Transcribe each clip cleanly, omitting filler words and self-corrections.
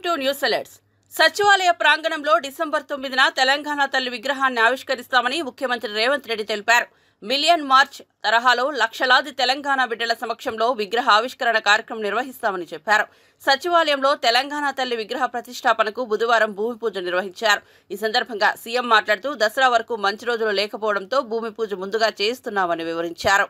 Welcome to news alerts. సచివాలయ ప్రాంగణంలో December 9న Telangana తల్లి విగ్రహాన్ని ఆవిష్కరిస్తామని ముఖ్యమంత్రి రేవంత్ రెడ్డి తెలిపారు. మిలియన్ మార్చ్ తరహాలో లక్షలాది తెలంగాణ బిడ్డల సమక్షంలో విగ్రహ ఆవిష్కరణ కార్యక్రమం నిర్వహిస్తామని చెప్పారు. సచివాలయంలో తెలంగాణ తల్లి విగ్రహ ప్రతిష్టాపనకు బుధవారం భూమి పూజ నిర్వహించారు. ఈ సందర్భంగా సీఎం మాట్లాడుతూ దసరా వరకు మంచి రోజులు లేకపోవడంతో భూమి పూజ ముందుగా చేయిస్తున్నామని వివరించారు.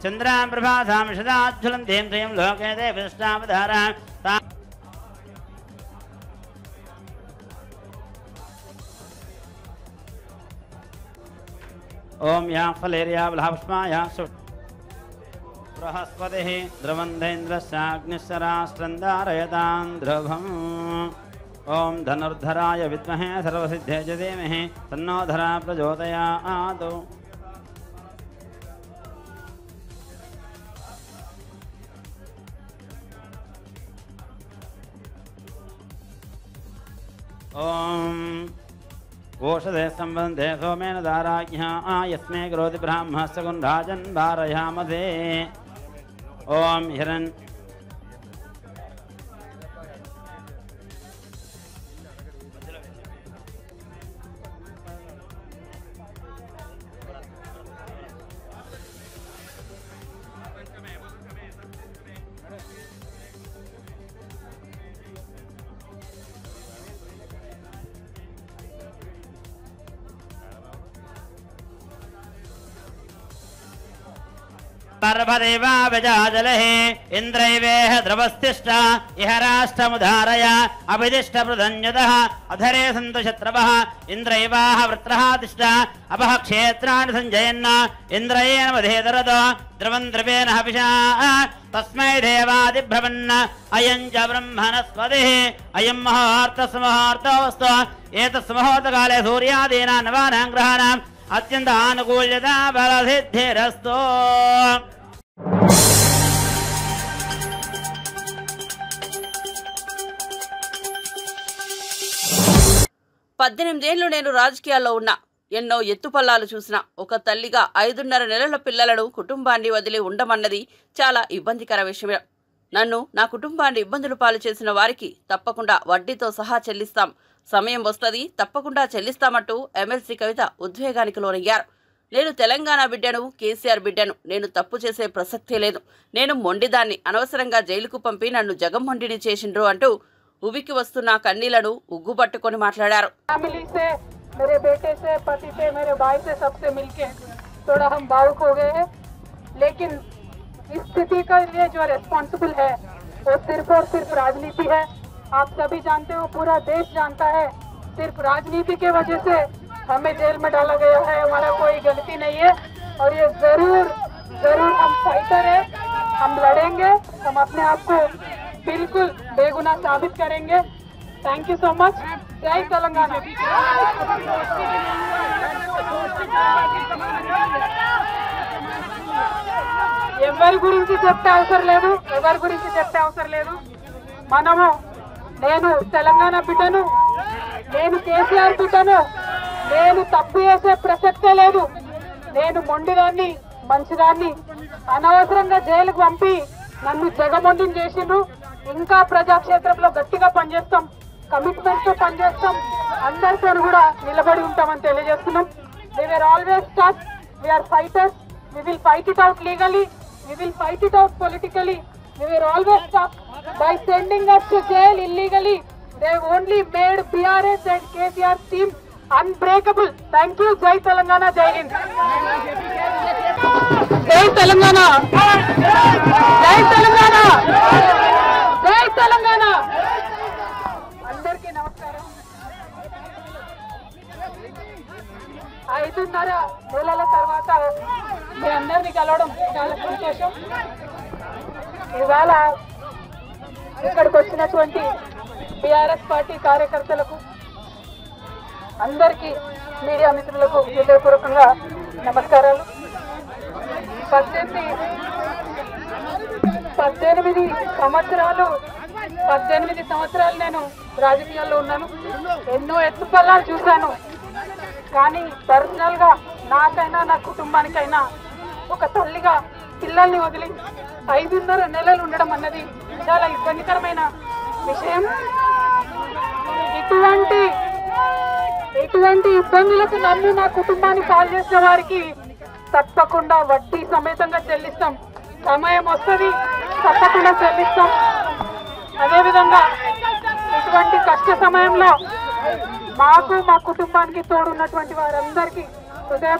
చంద్రాం ప్రభాసాం షదాజ్వలంతేం శ్రియం లోకే దేవస్తావధారా. ओम या फलेरिया बलहस्माया बृहस्पतिः द्रवन्धेन्द्रस्याग्निस्सरास्त्रन्दारयतां ध्रुवम्. ओम धनुर्धराय विद्महे सर्वसिद्धे च धीमहि तन्नो धरा प्रचोदयात्. ओम ओषधे संबंधे सोमेन दाराज्ञा यस्मे करोति ब्राह्मः सगुण राजन् वारयामसे. ओम हिरण् पर्वदेवा विजाजलः इंद्रैवेह द्रवस्तिष्ठ इह राष्ट्रमुधारय अभिदिष्टप्रधन्यतः अधरे सन्तु शत्रवः इंद्रैवाह वृत्रः तिष्ठ अपः क्षेत्राणि सञ्जयन् इंद्रयेन मधेदरतो द्रवं द्रवेण हविषा तस्मै देवादिभ्रवन् अयं च ब्रह्मणस्पतिः अयं मुहूर्तस्मुहूर्तोऽस्तु एतस्मुहूर्तकाले सूर्यादीनां नवानां ग्रहाणाम् अत्यंत अनुकूल्यता बलसिद्धिरस्तु. 18 ఏళ్లు నేను రాజకీయాల్లో ఉన్నా. ఎన్నో ఎత్తుపల్లాలు చూసినా ఒక తల్లిగా 5.5 నెలల పిల్లలను కుటుంబాన్ని వదిలి ఉండమన్నది చాలా ఇబ్బందికర విషయమే. నన్ను నా కుటుంబాన్ని ఇబ్బందులు పాలు చేసిన వారికి తప్పకుండా వడ్డీతో సహా చెల్లిస్తాం, సమయం వస్తుంది తప్పకుండా చెల్లిస్తామంటూ ఎమ్మెల్సీ కవిత ఉద్వేగానికి లోనయ్యారు. నేను తెలంగాణ బిడ్డను, కేసీఆర్ బిడ్డను, నేను తప్పు చేసే ప్రసక్తే లేదు, నేను మొండిదాన్ని, అనవసరంగా జైలుకు పంపి నన్ను జగమ్మొండిని చేసిండ్రు అంటూ ఉవికి వస్తున్న కన్నీళ్లను ఉగ్గుపట్టుకొని మాట్లాడారు. इस स्थिति के लिए जो रेस्पॉन्सिबल है वो सिर्फ और सिर्फ राजनीति है. आप सभी जानते हो, पूरा देश जानता है, सिर्फ राजनीति के वजह से हमें जेल में डाला गया है. हमारा कोई गलती नहीं है और ये जरूर हम फाइटर है, हम लड़ेंगे, हम अपने आप को बिल्कुल बेगुनाह साबित करेंगे. Thank you so much. जय तेलंगाना. ఎవరి గురించి చెప్పే అవసరం లేదు. మనము, నేను తెలంగాణ బిడ్డను, నేను కేసీఆర్ బిడ్డను, నేను తప్పు చేసే ప్రసక్తే లేదు. నేను మొండిదాన్ని, మంచిదాన్ని, అనవసరంగా జైలుకు పంపి నన్ను జగమొండిని చేసిండ్రు. ఇంకా ప్రజాక్షేత్రంలో గట్టిగా పనిచేస్తాం, కమిట్మెంట్ తో పనిచేస్తాం, అందరితో కూడా నిలబడి ఉంటామని తెలియజేస్తున్నాం. We were always tough, we are fighters, we will fight it out legally, we will fight it out politically. We were always tough. By sending us to jail illegally, they only made BRS and KCR's team unbreakable. Thank you. Jai Telangana, Jai Hind. Jai Telangana. Jai Telangana. Jai Telangana. అందరికీ నమస్కారం. 5.5 నెలల తర్వాత మీ అందరినీ కలవడం చాలా సంతోషం. ఇవాళ ఇక్కడికి వచ్చినటువంటి టీఆర్ఎస్ పార్టీ కార్యకర్తలకు అందరికీ మీడియా మిత్రులకు హృదయపూర్వకంగా నమస్కారాలు. పద్దెనిమిది సంవత్సరాలు నేను రాజకీయాల్లో ఉన్నాను. ఎన్నో ఎత్తుపల్లాలు చూశాను. కానీ పర్సనల్గా నాకైనా నా కుటుంబానికైనా ఒక తల్లిగా పిల్లల్ని వదిలి 5.5 నెలలు ఉండడం అన్నది చాలా ఇబ్బందికరమైన విషయం. ఇటువంటి ఇబ్బందులకు నన్ను నా కుటుంబాన్ని కాల్ చేసిన వారికి తప్పకుండా వడ్డీ సమేతంగా చెల్లిస్తాం. సమయం వస్తుంది, తప్పకుండా చెల్లిస్తాం. అదేవిధంగా ఇటువంటి కష్ట సమయంలో మాకు మా కుటుంబానికి తోడున్నటువంటి వారందరికీ హృదయ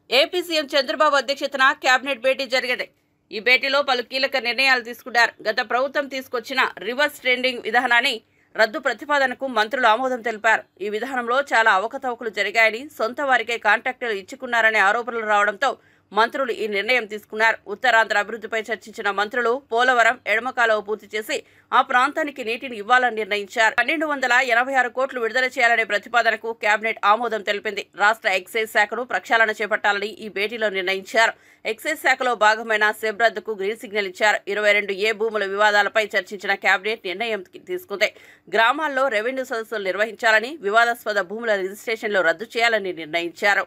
ఏపీ సీఎం చంద్రబాబు అధ్యక్షతన కేబినెట్ భేటీ జరిగింది. ఈ భేటీలో పలు కీలక నిర్ణయాలు తీసుకున్నారు. గత ప్రభుత్వం తీసుకొచ్చిన రివర్స్ ట్రెండింగ్ విధానాన్ని రద్దు ప్రతిపాదనకు మంత్రులు ఆమోదం తెలిపారు. ఈ విధానంలో చాలా అవకతవకలు జరిగాయని, సొంత వారికే కాంట్రాక్టులు ఇచ్చుకున్నారనే ఆరోపణలు రావడంతో మంత్రులు ఈ నిర్ణయం తీసుకున్నారు. ఉత్తరాంధ్ర అభివృద్ధిపై చర్చించిన మంత్రులు పోలవరం ఎడమ కాలువ పూర్తి చేసి ఆ ప్రాంతానికి నీటిని ఇవ్వాలని నిర్ణయించారు. 1286 కోట్లు విడుదల చేయాలనే ప్రతిపాదనకు కేబినెట్ ఆమోదం తెలిపింది. రాష్ట్ర ఎక్సైజ్ శాఖను ప్రక్షాళన చేపట్టాలని ఈ భేటీలో నిర్ణయించారు. ఎక్సైజ్ శాఖలో భాగమైన సెబ్ రద్దుకు గ్రీన్ సిగ్నల్ ఇచ్చారు. 22A భూముల వివాదాలపై చర్చించిన కేబినెట్ నిర్ణయం తీసుకుంది. గ్రామాల్లో రెవెన్యూ సదస్సులు నిర్వహించాలని, వివాదాస్పద భూముల రిజిస్ట్రేషన్లు రద్దు చేయాలని నిర్ణయించారు.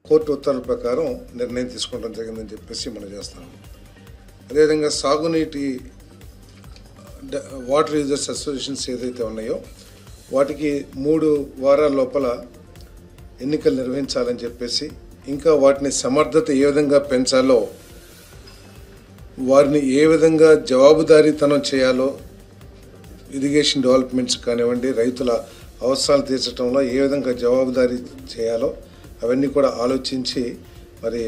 కోర్టు ఉత్తర్వుల ప్రకారం నిర్ణయం తీసుకోవడం జరిగిందని చెప్పేసి మనం చేస్తాము. అదేవిధంగా సాగునీటి వాటర్ యూజర్స్ అసోసియేషన్స్ ఏదైతే ఉన్నాయో వాటికి 3 వారాల లోపల ఎన్నికలు నిర్వహించాలని చెప్పేసి, ఇంకా వాటిని సమర్థత ఏ విధంగా పెంచాలో, వారిని ఏ విధంగా జవాబుదారీతనం చేయాలో, ఇరిగేషన్ డెవలప్మెంట్స్ కానివ్వండి, రైతుల అవసరాలు తీర్చడంలో ఏ విధంగా జవాబుదారీ చేయాలో అవన్నీ కూడా ఆలోచించి మరి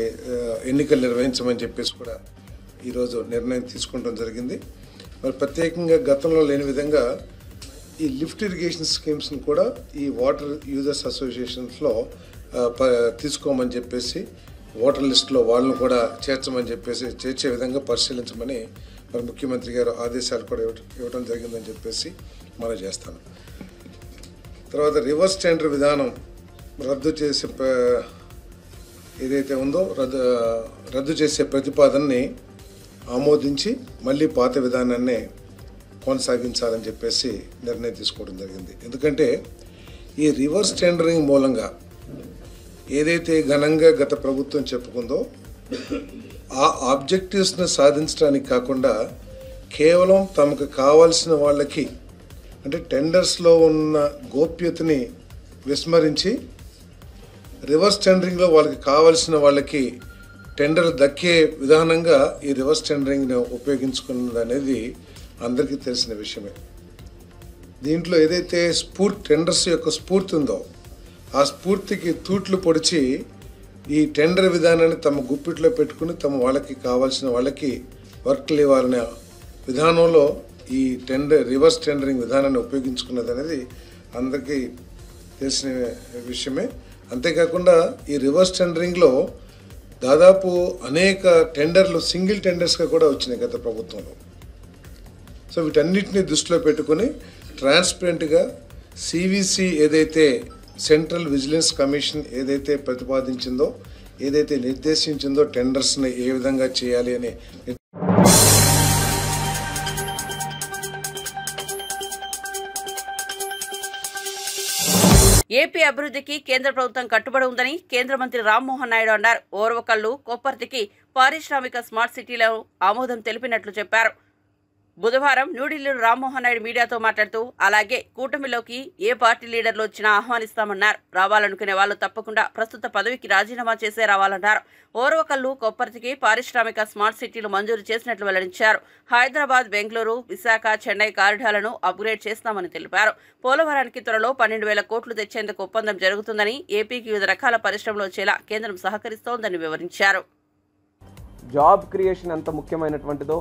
ఎన్నికలు నిర్వహించమని చెప్పేసి కూడా ఈరోజు నిర్ణయం తీసుకోవడం జరిగింది. మరి ప్రత్యేకంగా గతంలో లేని విధంగా ఈ లిఫ్ట్ ఇరిగేషన్ స్కీమ్స్ని కూడా ఈ వాటర్ యూజర్స్ అసోసియేషన్స్లో తీసుకోమని చెప్పేసి, ఓటర్ లిస్టులో వాళ్ళను కూడా చేర్చమని చెప్పేసి, చేర్చే విధంగా పరిశీలించమని మరి ముఖ్యమంత్రి గారు ఆదేశాలు కూడా ఇవ్వడం జరిగిందని చెప్పేసి మనం చేస్తాను. తర్వాత రివర్స్ టెండర్ విధానం రద్దు చేసే ఏదైతే ఉందో రద్దు చేసే ప్రతిపాదనని ఆమోదించి మళ్ళీ పాత విధానాన్నే కొనసాగించాలని చెప్పేసి నిర్ణయం తీసుకోవడం జరిగింది. ఎందుకంటే ఈ రివర్స్ టెండరింగ్ మూలంగా ఏదైతే ఘనంగా గత ప్రభుత్వం చెప్పుకుందో ఆ ఆబ్జెక్టివ్స్ని సాధించడానికి కాకుండా కేవలం తమకు కావాల్సిన వాళ్ళకి, అంటే టెండర్స్లో ఉన్న గోప్యతని విస్మరించి రివర్స్ టెండరింగ్లో వాళ్ళకి కావాల్సిన వాళ్ళకి టెండర్ దక్కే విధానంగా ఈ రివర్స్ టెండరింగ్ని ఉపయోగించుకున్నది అనేది అందరికీ తెలిసిన విషయమే. దీంట్లో ఏదైతే టెండర్స్ యొక్క స్ఫూర్తి ఉందో ఆ స్ఫూర్తికి తూట్లు పొడిచి ఈ టెండర్ విధానాన్ని తమ గుప్పిట్లో పెట్టుకుని తమ వాళ్ళకి కావాల్సిన వాళ్ళకి వర్క్లు ఇవ్వాలనే విధానంలో ఈ రివర్స్ టెండరింగ్ విధానాన్ని ఉపయోగించుకున్నది అనేది అందరికీ తెలిసిన విషయమే. అంతేకాకుండా ఈ రివర్స్ టెండరింగ్లో దాదాపు అనేక టెండర్లు సింగిల్ టెండర్స్గా కూడా వచ్చినాయి గత ప్రభుత్వంలో. సో వీటన్నిటిని దృష్టిలో పెట్టుకుని ట్రాన్స్పరెంట్గా సివిసి ఏదైతే సెంట్రల్ విజిలెన్స్ కమిషన్ ఏదైతే ప్రతిపాదించిందో, ఏదైతే నిర్దేశించిందో టెండర్స్ని ఏ విధంగా చేయాలి అని ఏపీ అభివృద్ధికి కేంద్ర ప్రభుత్వం కట్టుబడి ఉందని కేంద్ర మంత్రి రామ్మోహన్ నాయుడు అన్నారు. ఓర్వకల్లు, కొప్పర్తికి పారిశ్రామిక స్మార్ట్ సిటీలను ఆమోదం తెలిపినట్లు చెప్పారు. బుధవారం న్యూఢిల్లీలో రామ్మోహన్ నాయుడు మీడియాతో మాట్లాడుతూ, అలాగే కూటమిలోకి ఏ పార్టీ లీడర్లు వచ్చినా ఆహ్వానిస్తామన్నారు. రావాలనుకునే వాళ్ళు తప్పకుండా ప్రస్తుత పదవికి రాజీనామా చేసే రావాలన్నారు. ఓర్వకల్లు, కొప్పర్తికి పారిశ్రామిక స్మార్ట్ సిటీలు మంజూరు చేసినట్లు వెల్లడించారు. హైదరాబాద్, బెంగళూరు, విశాఖ, చెన్నై కారిడార్లను అప్గ్రేడ్ చేస్తామని తెలిపారు. పోలవరానికి త్వరలో 12,000 కోట్లు తెచ్చేందుకు ఒప్పందం జరుగుతుందని, ఏపీకి వివిధ రకాల పరిశ్రమలు వచ్చేలా కేంద్రం సహకరిస్తోందని వివరించారు. జాబ్ క్రియేషన్ ఎంత ముఖ్యమైనటువంటిదో,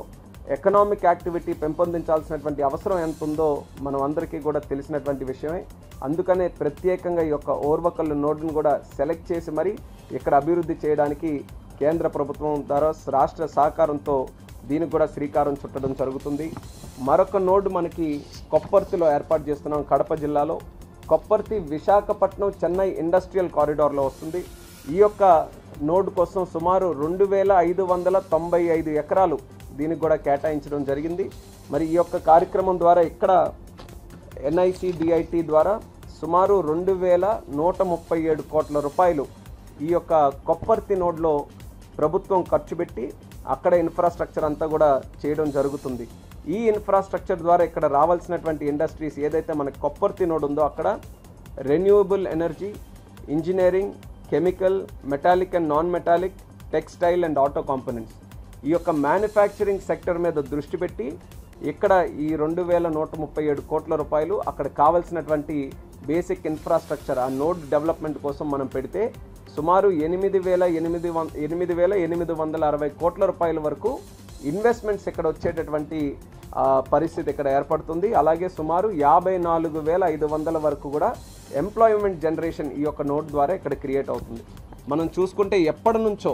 ఎకనామిక్ యాక్టివిటీ పెంపొందించాల్సినటువంటి అవసరం ఎంత ఉందో మనం అందరికీ కూడా తెలిసినటువంటి విషయమే. అందుకనే ప్రత్యేకంగా ఈ యొక్క ఓర్వకల్లు నోడ్ను కూడా సెలెక్ట్ చేసి మరి ఇక్కడ అభివృద్ధి చేయడానికి కేంద్ర ప్రభుత్వం ద్వారా రాష్ట్ర సహకారంతో దీనికి కూడా శ్రీకారం చుట్టడం జరుగుతుంది. మరొక నోడ్ మనకి కొప్పర్తిలో ఏర్పాటు చేస్తున్నాం. కడప జిల్లాలో కొప్పర్తి విశాఖపట్నం చెన్నై ఇండస్ట్రియల్ కారిడార్లో వస్తుంది. ఈ యొక్క నోడ్ కోసం సుమారు 2595 ఎకరాలు దీనికి కూడా కేటాయించడం జరిగింది. మరి ఈ యొక్క కార్యక్రమం ద్వారా ఇక్కడ NICDIT ద్వారా సుమారు 2137 కోట్ల రూపాయలు ఈ యొక్క కొప్పర్తి నోడ్లో ప్రభుత్వం ఖర్చు పెట్టి అక్కడ ఇన్ఫ్రాస్ట్రక్చర్ అంతా కూడా చేయడం జరుగుతుంది. ఈ ఇన్ఫ్రాస్ట్రక్చర్ ద్వారా ఇక్కడ రావాల్సినటువంటి ఇండస్ట్రీస్ ఏదైతే మనకి కొప్పర్తి నోడ్ ఉందో అక్కడ renewable energy, engineering, chemical, metallic and non metallic, textile and auto components ఈ యొక్క మ్యానుఫ్యాక్చరింగ్ సెక్టర్ మీద దృష్టి పెట్టి ఇక్కడ ఈ 2137 కోట్ల రూపాయలు అక్కడ కావాల్సినటువంటి బేసిక్ ఇన్ఫ్రాస్ట్రక్చర్ ఆ నోడ్ డెవలప్మెంట్ కోసం మనం పెడితే సుమారు 8,860 కోట్ల రూపాయల వరకు ఇన్వెస్ట్మెంట్స్ ఇక్కడ వచ్చేటటువంటి పరిస్థితి ఇక్కడ ఏర్పడుతుంది. అలాగే సుమారు 54,500 వరకు కూడా ఎంప్లాయ్మెంట్ జనరేషన్ ఈ యొక్క నోడ్ ద్వారా ఇక్కడ క్రియేట్ అవుతుంది. మనం చూసుకుంటే ఎప్పటి నుంచో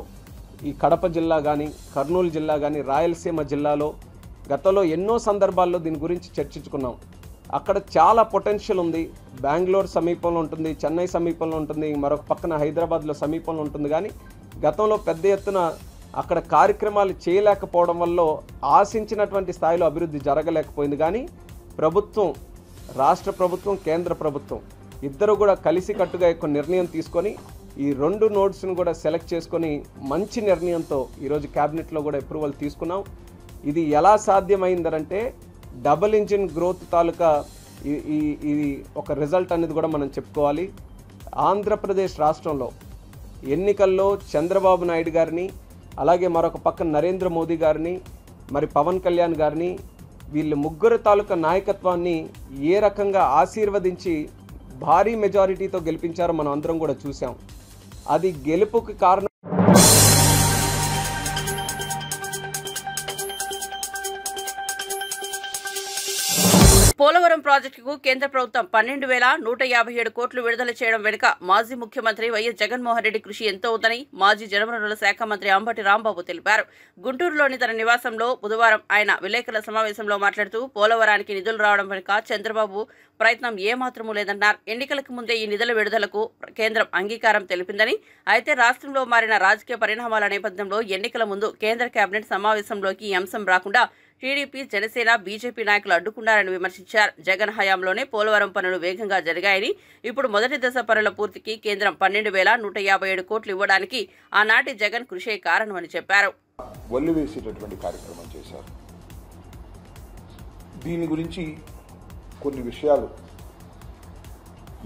ఈ కడప జిల్లా కానీ, కర్నూలు జిల్లా కానీ, రాయలసీమ జిల్లాలో గతంలో ఎన్నో సందర్భాల్లో దీని గురించి చర్చించుకున్నాం. అక్కడ చాలా పొటెన్షియల్ ఉంది. బెంగళూరు సమీపంలో ఉంటుంది, చెన్నై సమీపంలో ఉంటుంది, మరొక పక్కన హైదరాబాద్లో సమీపంలో ఉంటుంది. కానీ గతంలో పెద్ద ఎత్తున అక్కడ కార్యక్రమాలు చేయలేకపోవడం వల్ల ఆశించినటువంటి స్థాయిలో అభివృద్ధి జరగలేకపోయింది. కానీ ప్రభుత్వం, రాష్ట్ర ప్రభుత్వం, కేంద్ర ప్రభుత్వం ఇద్దరు కూడా కలిసికట్టుగా ఒక నిర్ణయం తీసుకొని ఈ 2 నోడ్స్ను కూడా సెలెక్ట్ చేసుకొని మంచి నిర్ణయంతో ఈరోజు క్యాబినెట్లో కూడా అప్రూవల్ తీసుకున్నాం. ఇది ఎలా సాధ్యమైందంటే డబుల్ ఇంజిన్ గ్రోత్ తాలూకా ఇది ఒక రిజల్ట్ అనేది కూడా మనం చెప్పుకోవాలి. ఆంధ్రప్రదేశ్ రాష్ట్రంలో ఎన్నికల్లో చంద్రబాబు నాయుడు గారిని, అలాగే మరొక పక్కన నరేంద్ర మోదీ గారిని, మరి పవన్ కళ్యాణ్ గారిని, వీళ్ళ ముగ్గురు తాలూకా నాయకత్వాన్ని ఏ రకంగా ఆశీర్వదించి భారీ మెజారిటీతో గెలిపించారో మనం అందరం కూడా చూసాం. అది గెలుపుకి కారణం పోలవరం ప్రాజెక్టుకు కేంద్ర ప్రభుత్వం 12,157 కోట్లు విడుదల చేయడం వెనుక మాజీ ముఖ్యమంత్రి వైఎస్ జగన్మోహన్ రెడ్డి కృషి ఎంతో ఉందని మాజీ జలవనరుల శాఖ మంత్రి అంబటి రాంబాబు తెలిపారు. గుంటూరులోని తన నివాసంలో బుధవారం ఆయన విలేకరుల సమావేశంలో మాట్లాడుతూ పోలవరానికి నిధులు రావడం వెనుక చంద్రబాబు ప్రయత్నం ఏమాత్రమూ లేదన్నారు. ఎన్నికలకు ముందే ఈ నిధుల విడుదలకు కేంద్రం అంగీకారం తెలిపిందని, అయితే రాష్ట్రంలో మారిన రాజకీయ పరిణామాల నేపథ్యంలో ఎన్నికల ముందు కేంద్ర కేబినెట్ సమావేశంలోకి ఈ అంశం రాకుండా టీడీపీ, జనసేన, బీజేపీ నాయకులు అడ్డుకున్నారని విమర్శించారు. జగన్ హయాంలోనే పోలవరం పనులు వేగంగా జరిగాయని, ఇప్పుడు మొదటి దశ పనుల పూర్తికి కేంద్రం 12,157 కోట్లు ఇవ్వడానికి ఆనాటి జగన్ కృషే కారణమని చెప్పారు. వల్లివేసేటటువంటి కార్యక్రమం చేశారు. దీని గురించి కొన్ని విషయాలు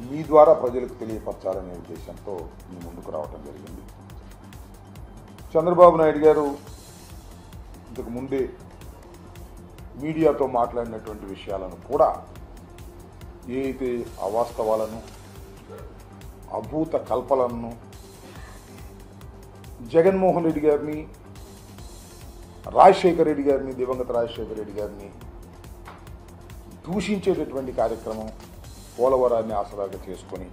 మీ ద్వారా ప్రజలకు తెలియపరచాలనే ఉద్దేశంతో మీ ముందుకు రావడం జరిగింది. చంద్రబాబు నాయుడు గారు ఇంతకు ముందే మీడియాతో మాట్లాడినటువంటి విషయాలను కూడా ఏదైతే అవాస్తవాలను, అభూత కల్పనలను జగన్మోహన్ రెడ్డి గారిని, రాజశేఖర రెడ్డి గారిని, దివంగత రాజశేఖర రెడ్డి గారిని దూషించేటటువంటి కార్యక్రమం పోలవరాన్ని ఆసరాగా చేసుకొని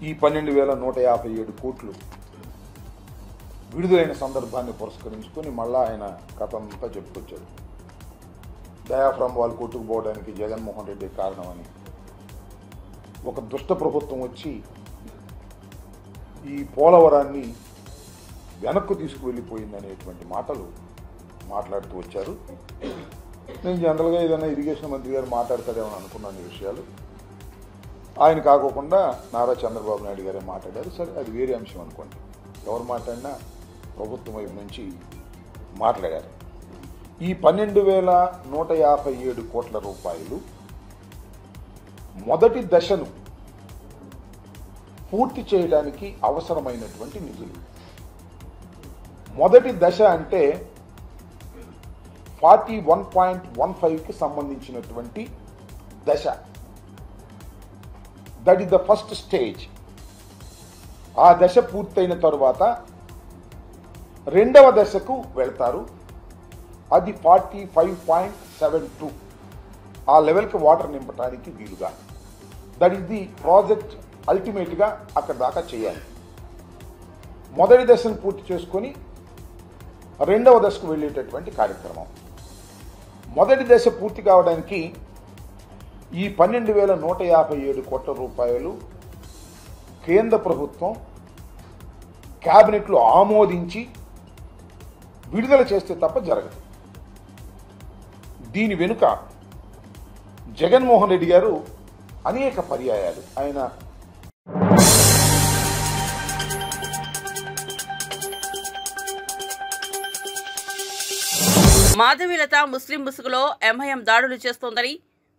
ఈ 12,157 కోట్లు విడుదలైన సందర్భాన్ని పురస్కరించుకొని మళ్ళా ఆయన కథంతా చెప్పుకొచ్చాడు. డయాఫ్రామ్ వాళ్ళు కొట్టుకుపోవడానికి జగన్మోహన్ రెడ్డి కారణమని, ఒక దుష్ట ప్రభుత్వం వచ్చి ఈ పోలవరాన్ని వెనక్కు తీసుకువెళ్ళిపోయిందనేటువంటి మాటలు మాట్లాడుతూ వచ్చారు. నేను జనరల్గా ఏదైనా ఇరిగేషన్ మంత్రి గారు మాట్లాడతాడేమని అనుకున్నాను ఈ విషయాలు. ఆయన కాకోకుండా నారా చంద్రబాబు నాయుడు గారే మాట్లాడారు. సరే, అది వేరే అంశం అనుకోండి. ఎవరు మాట్లాడినా ప్రభుత్వం వైపు నుంచి మాట్లాడారు. ఈ 12,157 కోట్ల రూపాయలు మొదటి దశను పూర్తి చేయడానికి అవసరమైనటువంటి నిధులు. మొదటి దశ అంటే 41.15కి సంబంధించినటువంటి దశ. That is the first stage. ఆ దశ పూర్తయిన తరువాత రెండవ దశకు వెళ్తారు. అది 45.72. ఆ లెవెల్కి వాటర్ నింపడానికి వీలుగా. That is the project. అల్టిమేట్గా అక్కడ దాకా చేయాలి. మొదటి దశను పూర్తి చేసుకొని రెండవ దశకు వెళ్ళేటటువంటి కార్యక్రమం. మొదటి దశ పూర్తి కావడానికి ఈ 12,157 కోట్ల రూపాయలు కేంద్ర ప్రభుత్వం క్యాబినెట్లో ఆమోదించి విడుదల చేస్తే తప్ప జరగదు. దీని వెనుక జగన్మోహన్ రెడ్డి గారు అనేక పర్యాయాలు ఆయన మాధవీలత ముస్లిం ముసుగులో ఎంఐఎం దాడులు చేస్తోందని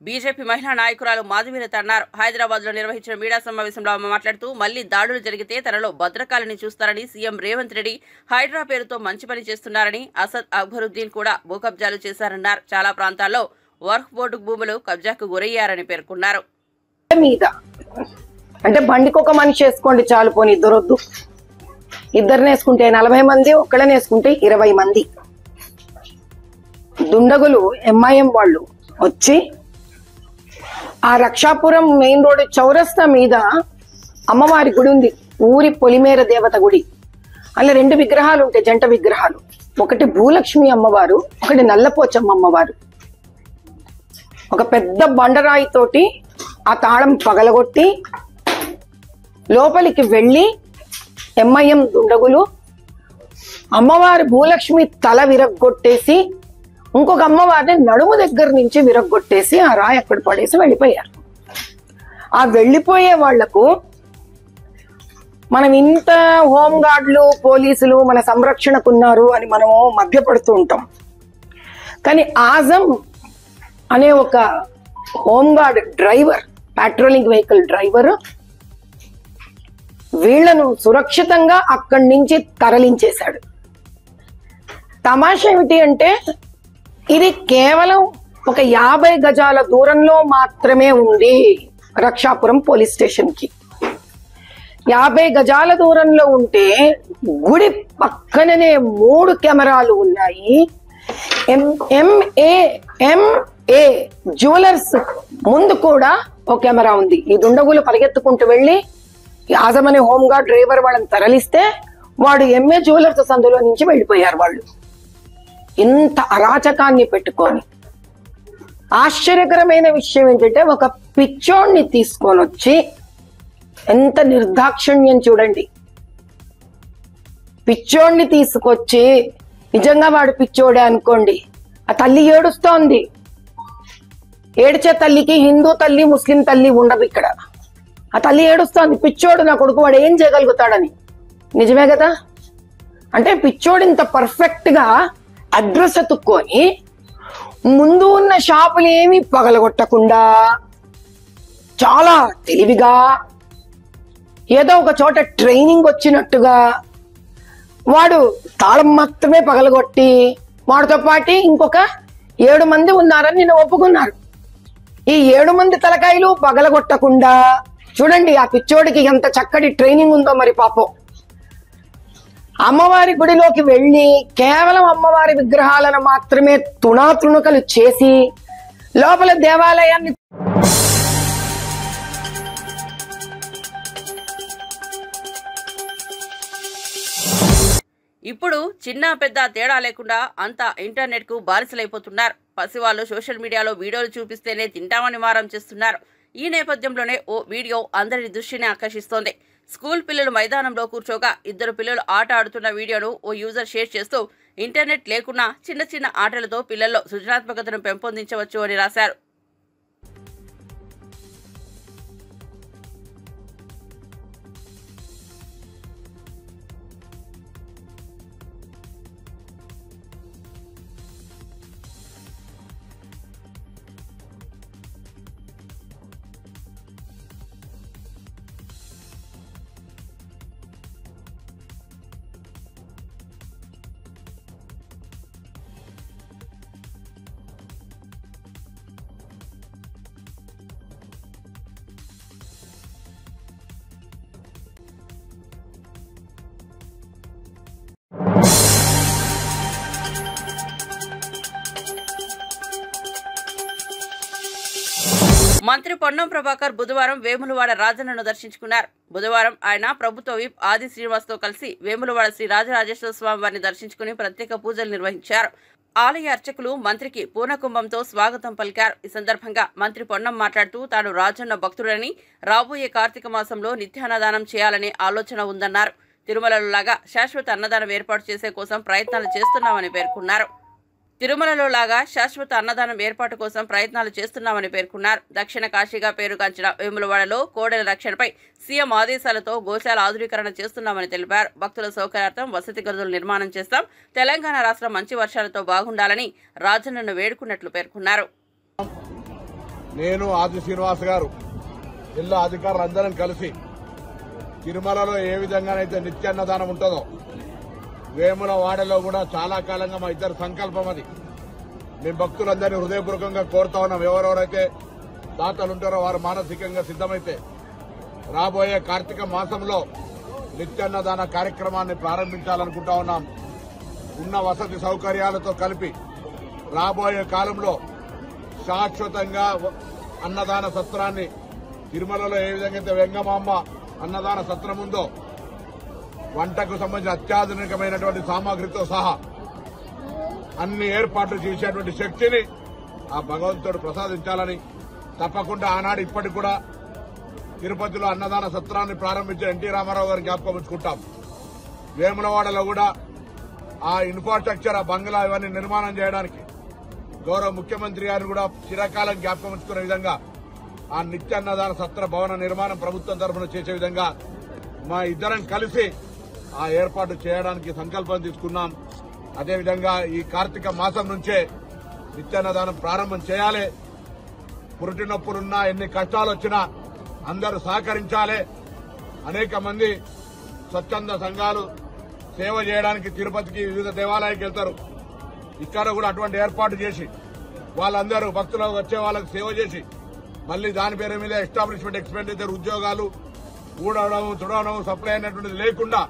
బీజేపీ మహిళా నాయకురాలు మాధవీలత అన్నారు. హైదరాబాద్ లో నిర్వహించిన మీడియా సమావేశంలో ఆమె మాట్లాడుతూ మళ్లీ దాడులు జరిగితే తనలో భద్రకాలని చూస్తారని, సీఎం రేవంత్ రెడ్డి హైడ్రా పేరుతో మంచి పని చేస్తున్నారని, అసద్ అక్బరుద్దీన్ కూడా భూ కబ్జాలు చేశారన్నారు. చాలా ప్రాంతాల్లో వర్క్ బోర్డు భూములు కబ్జాకు గురయ్యారని పేర్కొన్నారు. అంటే బండికి ఒక మనిషి వేసుకోండి చాలు, పోని ఇద్దరొద్దు. ఇద్దరిని వేసుకుంటే 40 మంది, ఒక్కళ్ళని వేసుకుంటే 20 మంది దుండగులు ఎంఐఎం వాళ్ళు వచ్చి ఆ రక్షాపురం మెయిన్ రోడ్ చౌరస్తా మీద అమ్మవారి గుడి ఉంది, ఊరి పొలిమేర దేవత గుడి. అలా 2 విగ్రహాలు ఉంటాయి, జంట విగ్రహాలు. ఒకటి భూలక్ష్మి అమ్మవారు, ఒకటి నల్లపోచమ్మ అమ్మవారు. ఒక పెద్ద బండరాయి తోటి ఆ తాళం పగలగొట్టి లోపలికి వెళ్ళి ఎంఐఎం దుండగులు అమ్మవారి భూలక్ష్మి తల విరగ్గొట్టేసి ఇంకొక అమ్మవారిని నడుము దగ్గర నుంచి విరగ్గొట్టేసి ఆ రాయి అక్కడ పడేసి వెళ్ళిపోయారు. ఆ వెళ్ళిపోయే వాళ్లకు మనం ఇంత హోంగార్డులు పోలీసులు మన సంరక్షణకున్నారు అని మనము మభ్యపడుతూ ఉంటాం. కానీ ఆజం అనే ఒక home guard driver, patrolling vehicle driver వీళ్లను సురక్షితంగా అక్కడి నుంచి తరలించేశాడు. తమాషా ఏమిటి అంటే ఇది కేవలం ఒక 50 గజాల దూరంలో మాత్రమే ఉంది రక్షాపురం పోలీస్ స్టేషన్ కి. 50 గజాల దూరంలో ఉంటే గుడి పక్కననే 3 కెమెరాలు ఉన్నాయి. ఎంఏ జ్యువెలర్స్ ముందు కూడా ఒక కెమెరా ఉంది. ఈ దుండగులు పరిగెత్తుకుంటూ వెళ్లి ఆజమనే హోంగార్డ్ డ్రైవర్ వాళ్ళని తరలిస్తే వాడు ఎంఏ జ్యువెలర్స్ సందులో నుంచి వెళ్ళిపోయారు. వాళ్ళు ఇంత అరాచకాన్ని పెట్టుకొని, ఆశ్చర్యకరమైన విషయం ఏంటంటే ఒక పిచ్చోడిని తీసుకొని వచ్చి, ఎంత నిర్దాక్షిణ్యం చూడండి. పిచ్చోడిని తీసుకొచ్చి, నిజంగా వాడు పిచ్చోడే అనుకోండి, ఆ తల్లి ఏడుస్తోంది. ఏడ్చే తల్లికి హిందూ తల్లి ముస్లిం తల్లి ఉండదు ఇక్కడ. ఆ తల్లి ఏడుస్తోంది, పిచ్చోడు నా కొడుకు వాడు ఏం చేయగలుగుతాడని. నిజమే కదా? అంటే పిచ్చోడు ఇంత పర్ఫెక్ట్ గా అడ్రస్ ఎత్తుక్కొని ముందు ఉన్న షాపులు ఏమి పగలగొట్టకుండా చాలా తెలివిగా ఏదో ఒక చోట ట్రైనింగ్ వచ్చినట్టుగా వాడు తాళం మాత్రమే పగలగొట్టి వాడితో పాటు ఇంకొక 7 మంది ఉన్నారని నిన్న ఒప్పుకున్నారు. ఈ 7 మంది తలకాయలు పగలగొట్టకుండా చూడండి ఆ పిచ్చోడికి ఎంత చక్కటి ట్రైనింగ్ ఉందో మరి పాపం. అమ్మవారి గుడిలోకి వెళ్లి కేవలం అమ్మవారి విగ్రహాలను మాత్రమే తుణాతుణుకలు చేసి లోపల దేవాలయాన్ని ఇప్పుడు చిన్న పెద్ద తేడా లేకుండా అంతా ఇంటర్నెట్ కు బానిసలైపోతున్నారు. పసివాళ్లు సోషల్ మీడియాలో వీడియోలు చూపిస్తేనే తింటామని మారం చేస్తున్నారు. ఈ నేపథ్యంలోనే ఓ వీడియో అందరి దృష్టిని ఆకర్షిస్తోంది. స్కూల్ పిల్లలు మైదానంలో కూర్చోగా 2 పిల్లలు ఆట ఆడుతున్న వీడియోను ఓ యూజర్ షేర్ చేస్తూ ఇంటర్నెట్ లేకున్నా చిన్న చిన్న ఆటలతో పిల్లల్లో సృజనాత్మకతను పెంపొందించవచ్చు అని రాశారు. మంత్రి పొన్నం ప్రభాకర్ బుధవారం వేములవాడ రాజన్నను దర్శించుకున్నారు. బుధవారం ఆయన ప్రభుత్వ విప్ ఆది శ్రీనివాస్తో కలిసి వేములవాడ శ్రీ రాజరాజేశ్వర స్వామి వారిని దర్శించుకుని ప్రత్యేక పూజలు నిర్వహించారు. ఆలయ అర్చకులు మంత్రికి పూర్ణకుంభంతో స్వాగతం పలికారు. ఈ సందర్భంగా మంత్రి పొన్నం మాట్లాడుతూ తాను రాజన్న భక్తుడని, రాబోయే కార్తీక మాసంలో నిత్యాన్నదానం చేయాలనే ఆలోచన ఉందన్నారు. తిరుమలలో లాగా శాశ్వత అన్నదానం ఏర్పాటు చేసే కోసం ప్రయత్నాలు చేస్తున్నామని పేర్కొన్నారు. దక్షిణ కాశీగా పేరుగాంచిన వేములవాడలో కోడెల రక్షణపై సీఎం ఆదేశాలతో గోశాల ఆధునీకరణ చేస్తున్నామని తెలిపారు. భక్తుల సౌకర్యార్థం వసతి గదులు నిర్మాణం చేస్తాం. తెలంగాణ రాష్ట్రం మంచి వర్షాలతో బాగుండాలని రాజన్నను వేడుకున్నట్లు పేర్కొన్నారు. నేను ఆది శ్రీనివాస్ గారు జిల్లా అధికారులందరం కలిసి తిరుమలలో ఏ విధంగానైతే నిత్యాన్నదానం ఉంటుందో వేములవాడలో కూడా చాలా కాలంగా మా ఇద్దరు సంకల్పం అది. మేము భక్తులందరినీ హృదయపూర్వకంగా కోరుతా ఉన్నాం. ఎవరెవరైతే దాతలు ఉంటారో వారు మానసికంగా సిద్దమైతే రాబోయే కార్తీక మాసంలో నిత్యాన్నదాన కార్యక్రమాన్ని ప్రారంభించాలనుకుంటా ఉన్నాం. ఉన్న వసతి సౌకర్యాలతో కలిపి రాబోయే కాలంలో శాశ్వతంగా అన్నదాన సత్రాన్ని తిరుమలలో ఏ విధంగా అయితే వెంగమాంబ అన్నదాన సత్రం ఉందో వంటకు సంబంధించిన అత్యాధునికమైనటువంటి సామాగ్రితో సహా అన్ని ఏర్పాట్లు చేసేటువంటి శక్తిని ఆ భగవంతుడు ప్రసాదించాలని తప్పకుండా ఆనాడు ఇప్పటికి కూడా తిరుపతిలో అన్నదాన సత్రాన్ని ప్రారంభించిన ఎన్టీ రామారావు గారిని జ్ఞాపకం ఉంచుకుంటాం. వేములవాడలో కూడా ఆ ఇన్ఫ్రాస్ట్రక్చర్, ఆ బంగ్లా ఇవన్నీ నిర్మాణం చేయడానికి గౌరవ ముఖ్యమంత్రి గారిని కూడా చిరకాలం జ్ఞాపకం ఉంచుకునే విధంగా ఆ నిత్యాన్నదాన సత్ర భవన నిర్మాణం ప్రభుత్వం తరఫున చేసే విధంగా మా ఇద్దరం కలిసి ఆ ఏర్పాటు చేయడానికి సంకల్పం తీసుకున్నాం. అదేవిధంగా ఈ కార్తీక మాసం నుంచే నిత్యాన్నదానం ప్రారంభం చేయాలి. పురుటి నొప్పులున్నా, ఎన్ని కష్టాలు వచ్చినా అందరూ సహకరించాలి. అనేక మంది స్వచ్ఛంద సంఘాలు సేవ చేయడానికి తిరుపతికి వివిధ దేవాలయానికి వెళ్తారు. ఇక్కడ కూడా అటువంటి ఏర్పాటు చేసి వాళ్ళందరూ భక్తులకు వచ్చే వాళ్ళకు సేవ చేసి మళ్లీ దాని పేరు మీద ఎస్టాబ్లిష్మెంట్ ఎక్స్పెండిచర్ ఉద్యోగాలు ఊడవడం, తుడవడం, సప్లై అయినటువంటిది లేకుండా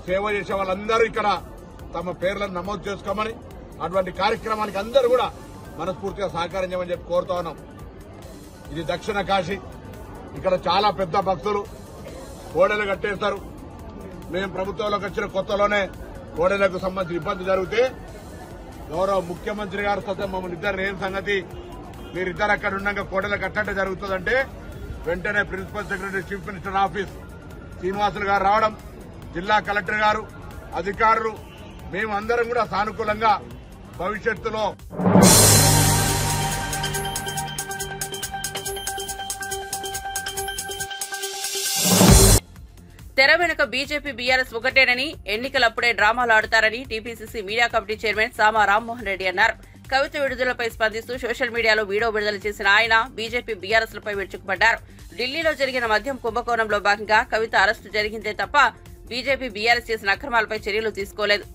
సేవ చేసే వాళ్ళందరూ ఇక్కడ తమ పేర్లను నమోదు చేసుకోమని, అటువంటి కార్యక్రమానికి అందరూ కూడా మనస్ఫూర్తిగా సహకరించమని చెప్పి కోరుతా ఉన్నాం. ఇది దక్షిణ కాశీ. ఇక్కడ చాలా పెద్ద భక్తులు కోడెలు కట్టేస్తారు. మేము ప్రభుత్వంలోకి వచ్చిన కొత్తలోనే కోడెలకు సంబంధించిన ఇబ్బంది జరిగితే గౌరవ ముఖ్యమంత్రి గారు సైతం మమ్మల్ని ఇద్దరు ఏం సంగతి, మీరిద్దరు అక్కడ ఉండగా కోడెలు కట్టంటే జరుగుతుందంటే వెంటనే principal secretary, chief minister office Srinivasulu garu రావడం, జిల్లా కలెక్టర్ గారు, అధికారులు, మేమందరం కూడా సానుకూలంగా భవిష్యత్తులో తెర వెనుక బీజేపీ బీఆర్ఎస్ ఒకటేనని, ఎన్నికలప్పుడే డ్రామాలు ఆడతారని టీపీసీసీ మీడియా కమిటీ చైర్మన్ సామా రామ్మోహన్ రెడ్డి అన్నారు. కవిత విడుదలపై స్పందిస్తూ సోషల్ మీడియాలో వీడియో విడుదల చేసిన ఆయన బీజేపీ బీఆర్ఎస్ లపై విరుచుకుపడ్డారు. ఢిల్లీలో జరిగిన మద్యం కుంభకోణంలో భాగంగా కవిత అరెస్టు జరిగిందే తప్ప బీజేపీ బీఆర్ఎస్ చేసిన అక్రమాలపై చర్యలు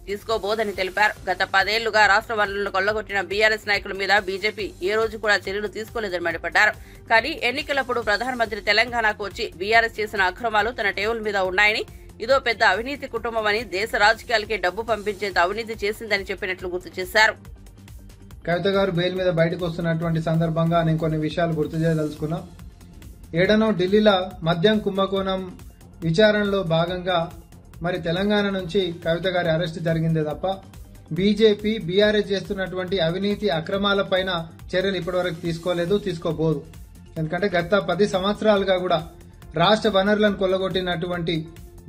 తీసుకోబోదని తెలిపారు. గత 10 ఏళ్లుగా రాష్ట్ర వనరులను కొల్లగొట్టిన బీఆర్ఎస్ నాయకుల మీద బీజేపీ ఏ రోజు కూడా చర్యలు తీసుకోలేదని మండిపడ్డారు. కానీ ఎన్నికలప్పుడు ప్రధానమంత్రి తెలంగాణకు వచ్చి బీఆర్ఎస్ చేసిన అక్రమాలు తన టేబుల్ మీద ఉన్నాయని, ఇదో పెద్ద అవినీతి కుటుంబమని, దేశ రాజకీయాలకి డబ్బు పంపించేంత అవినీతి చేసిందని చెప్పినట్లు గుర్తు చేశారు. కవిత గారు బెయిల్ మీద బయటకు వస్తున్నటువంటి సందర్భంగా నేను కొన్ని విషయాలు గుర్తు చేయదలుచుకున్నా. 7వ ఢిల్లీలో మద్యం కుంభకోణం విచారణలో భాగంగా మరి తెలంగాణ నుంచి కవిత గారి అరెస్టు జరిగిందే తప్ప బీజేపీ బీఆర్ఎస్ చేస్తున్నటువంటి అవినీతి అక్రమాలపైన చర్యలు ఇప్పటివరకు తీసుకోబోదు. ఎందుకంటే గత 10 సంవత్సరాలుగా కూడా రాష్ట్ర వనరులను కొల్లగొట్టినటువంటి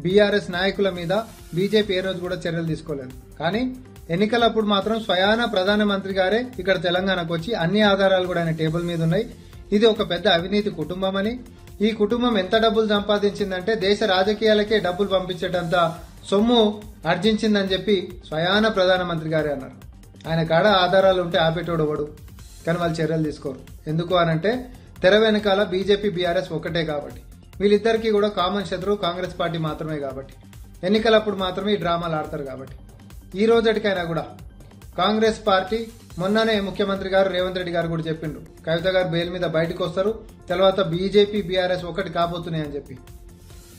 బీఆర్ఎస్ నాయకుల మీద బీజేపీ ఏ రోజు కూడా చర్యలు తీసుకోలేదు. కానీ ఎన్నికలప్పుడు మాత్రం స్వయాన ప్రధానమంత్రి గారే ఇక్కడ తెలంగాణకు వచ్చి అన్ని ఆధారాలు కూడా ఆయన టేబుల్ మీద ఉన్నాయి. ఇది ఒక పెద్ద అవినీతి కుటుంబమని, ఈ కుటుంబం ఎంత డబ్బులు సంపాదించిందంటే దేశ రాజకీయాలకే డబ్బులు పంపించేటంత సొమ్ము ఆర్జించిందని చెప్పి స్వయాన ప్రధానమంత్రి గారే అన్నారు. ఆయన కాడ ఆధారాలు ఉంటే ఆపేటోడు ఎవడు, కానీ వాళ్ళు చర్యలు తీసుకోరు. ఎందుకు అనంటే తెర వెనకాల బీజేపీ బీఆర్ఎస్ ఒకటే కాబట్టి, వీళ్ళిద్దరికీ కూడా కామన్ శత్రువు కాంగ్రెస్ పార్టీ మాత్రమే కాబట్టి, ఎన్నికలప్పుడు మాత్రమే ఈ డ్రామాలు ఆడతారు కాబట్టి. ఈ రోజటికైనా కూడా కాంగ్రెస్ పార్టీ, మొన్ననే ముఖ్యమంత్రి గారు రేవంత్ రెడ్డి గారు కూడా చెప్పిండ్రు కవిత గారు బెయిల్ మీద బయటకు వస్తారు, తర్వాత బీజేపీ బీఆర్ఎస్ ఒకటి కాబోతున్నాయని చెప్పి.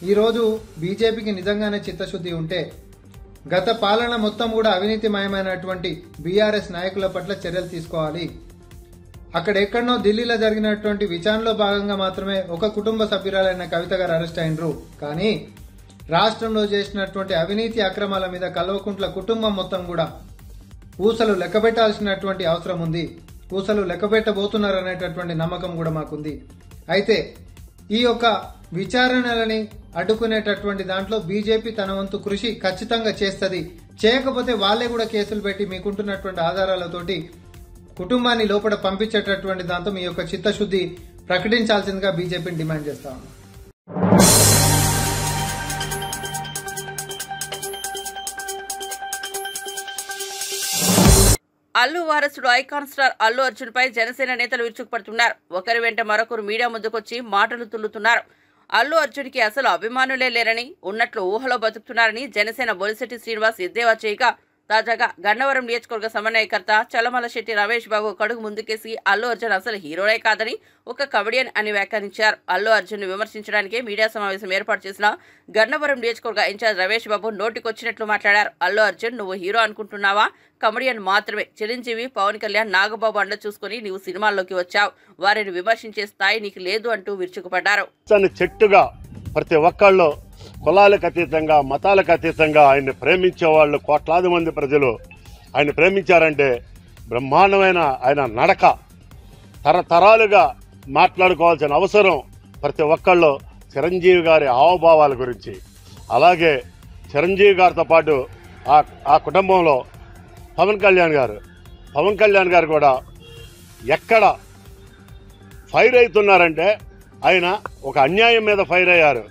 ఈ రోజు బీజేపీకి నిజంగానే చిత్తశుద్ధి ఉంటే గత పాలన మొత్తం కూడా అవినీతిమయమైనటువంటి బీఆర్ఎస్ నాయకుల పట్ల చర్యలు తీసుకోవాలి. అక్కడ ఎక్కడనో ఢిల్లీలో జరిగినటువంటి విచారణలో భాగంగా మాత్రమే ఒక కుటుంబ సభ్యురాలైన కవిత గారు అరెస్ట్ అయినరు. కానీ రాష్ట్రంలో చేసినటువంటి అవినీతి అక్రమాల మీద కల్వకుంట్ల కుటుంబం మొత్తం కూడా ఊసలు లెక్కబెట్టాల్సినటువంటి అవసరం ఉంది. ఊసలు లెక్కబెట్టబోతున్నారనేటటువంటి నమ్మకం కూడా మాకుంది. అయితే ఈ యొక్క విచారణలని అడ్డుకునేటటువంటి దాంట్లో బీజేపీ తన వంతు కృషి ఖచ్చితంగా చేస్తుంది. చేయకపోతే వాళ్లే కూడా కేసులు పెట్టి మీకుంటున్నటువంటి ఆధారాలతోటి కుటుంబాన్ని లోపల పంపించేటటువంటి దాంతో మీ యొక్క చిత్తశుద్ధి ప్రకటించాల్సిందిగా బీజేపీని డిమాండ్ చేస్తా ఉన్నాం. అల్లు వారసుడు ఐకాన్ స్టార్ అల్లు అర్జున్ పై జనసేన నేతలు విరుచుకుపడుతున్నారు. ఒకరి వెంట మరొకరు మీడియా ముందుకొచ్చి మాటలు తుల్లుతున్నారు. అల్లు అర్జున్ కి అసలు అభిమానులే లేరని, ఉన్నట్లు ఊహలో బతుకుతున్నారని జనసేన బొలిశెట్టి శ్రీనివాస్ ఎద్దేవా చేయగా, తాజాగా గన్నవరం నియోజకవర్గ సమన్వయకర్త చలమల శెట్టి రమేష్ బాబు కడుగు ముందుకేసి అల్లు అర్జున్ అసలు హీరోనే కాదని ఒక కమెడియన్ అని వ్యాఖ్యానించారు. అల్లు అర్జున్ ను విమర్శించడానికే మీడియా సమావేశం ఏర్పాటు చేసిన గన్నవరం నియోజకవర్గ ఇన్ఛార్జ్ రమేష్ బాబు నోటికొచ్చినట్లు మాట్లాడారు. అల్లు అర్జున్ నువ్వు హీరో అనుకుంటున్నావా? కమెడియన్ మాత్రమే. చిరంజీవి, పవన్ కళ్యాణ్, నాగబాబు అండ చూసుకుని నీవు సినిమాల్లోకి వచ్చావు. వారిని విమర్శించే స్థాయి నీకు లేదు అంటూ విరుచుకుపడ్డారు. చెట్టుగా ప్రతి ఒక్కళ్ళు కులాలకు అతీతంగా, మతాలకు అతీతంగా ఆయన్ని ప్రేమించే వాళ్ళు కోట్లాది మంది ప్రజలు ఆయన ప్రేమించారంటే బ్రహ్మాండమైన ఆయన నడక తరతరాలుగా మాట్లాడుకోవాల్సిన అవసరం ప్రతి ఒక్కళ్ళు చిరంజీవి గారి హావభావాల గురించి. అలాగే చిరంజీవి గారితో పాటు ఆ కుటుంబంలో పవన్ కళ్యాణ్ గారు కూడా ఎక్కడ ఫైర్ అవుతున్నారంటే ఆయన ఒక అన్యాయం మీద ఫైర్ అయ్యారు.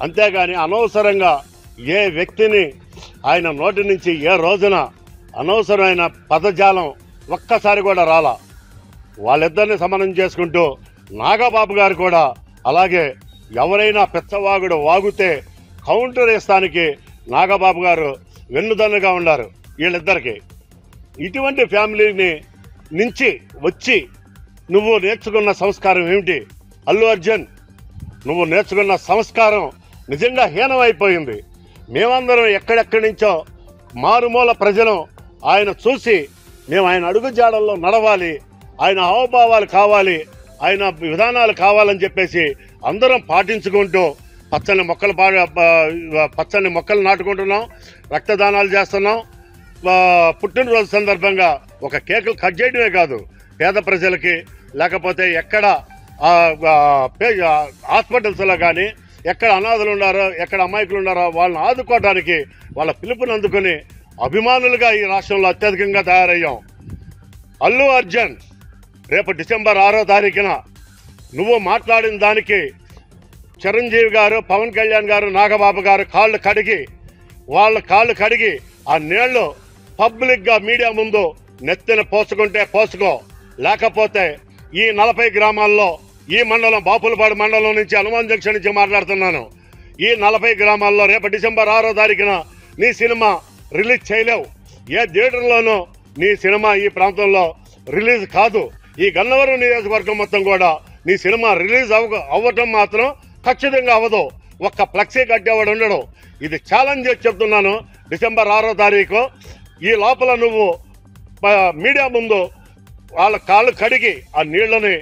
అంతేగాని అనవసరంగా ఏ వ్యక్తిని ఆయన నోటి నుంచి ఏ రోజున అనవసరమైన పదజాలం ఒక్కసారి కూడా రాలా. వాళ్ళిద్దరిని సమన్వయం చేసుకుంటూ నాగబాబు గారు కూడా అలాగే ఎవరైనా పెచ్చవాగుడు వాగుతే కౌంటర్ వేస్తానికి నాగబాబు గారు వెన్నుదన్నుగా ఉన్నారు వీళ్ళిద్దరికి. ఇటువంటి ఫ్యామిలీని నుంచి వచ్చి నువ్వు నేర్చుకున్న సంస్కారం ఏమిటి? అల్లు అర్జున్, నువ్వు నేర్చుకున్న సంస్కారం నిజంగా హీనమైపోయింది. మేమందరం ఎక్కడెక్కడి నుంచో మారుమూల ప్రజలు ఆయన చూసి మేము ఆయన అడుగుజాడల్లో నడవాలి, ఆయన హావభావాలు కావాలి, ఆయన విధానాలు కావాలని చెప్పేసి అందరం పాటించుకుంటూ పచ్చని మొక్కలు నాటుకుంటున్నాం, రక్తదానాలు చేస్తున్నాం. పుట్టినరోజు సందర్భంగా ఒక కేకులు కట్ చేయడమే కాదు, పేద ప్రజలకి లేకపోతే ఎక్కడ హాస్పిటల్స్లో కానీ ఎక్కడ అనాథలు ఉన్నారో, ఎక్కడ అమాయకులు ఉన్నారో వాళ్ళని ఆదుకోవడానికి వాళ్ళ పిలుపుని అందుకుని అభిమానులుగా ఈ రాష్ట్రంలో అత్యధికంగా తయారయ్యాం. అల్లు అర్జున్ రేపు డిసెంబర్ 6వ తారీఖున నువ్వు మాట్లాడిన దానికి చిరంజీవి గారు, పవన్ కళ్యాణ్ గారు, నాగబాబు గారు వాళ్ళ కాళ్ళు కడిగి ఆ నీళ్లు పబ్లిక్గా మీడియా ముందు నెత్తిన పోసుకుంటే పోసుకో. లేకపోతే ఈ 40 గ్రామాల్లో ఈ మండలం బాపులపాడు మండలం నుంచి హనుమాన్ జంక్షన్ నుంచి మాట్లాడుతున్నాను. ఈ 40 గ్రామాల్లో రేపు డిసెంబర్ 6వ తారీఖున నీ సినిమా రిలీజ్ చేయలేవు. ఏ థియేటర్లోనూ నీ సినిమా ఈ ప్రాంతంలో రిలీజ్ కాదు. ఈ గన్నవరం నియోజకవర్గం మొత్తం కూడా నీ సినిమా రిలీజ్ అవ్వటం మాత్రం ఖచ్చితంగా అవ్వదు. ఒక్క ఫ్లెక్సీ కట్టేవాడు ఉండడు. ఇది ఛాలెంజ్ చేసి చెప్తున్నాను. డిసెంబర్ 6వ తారీఖు ఈ లోపల నువ్వు మీడియా ముందు వాళ్ళ కాళ్ళు కడిగి ఆ నీళ్లని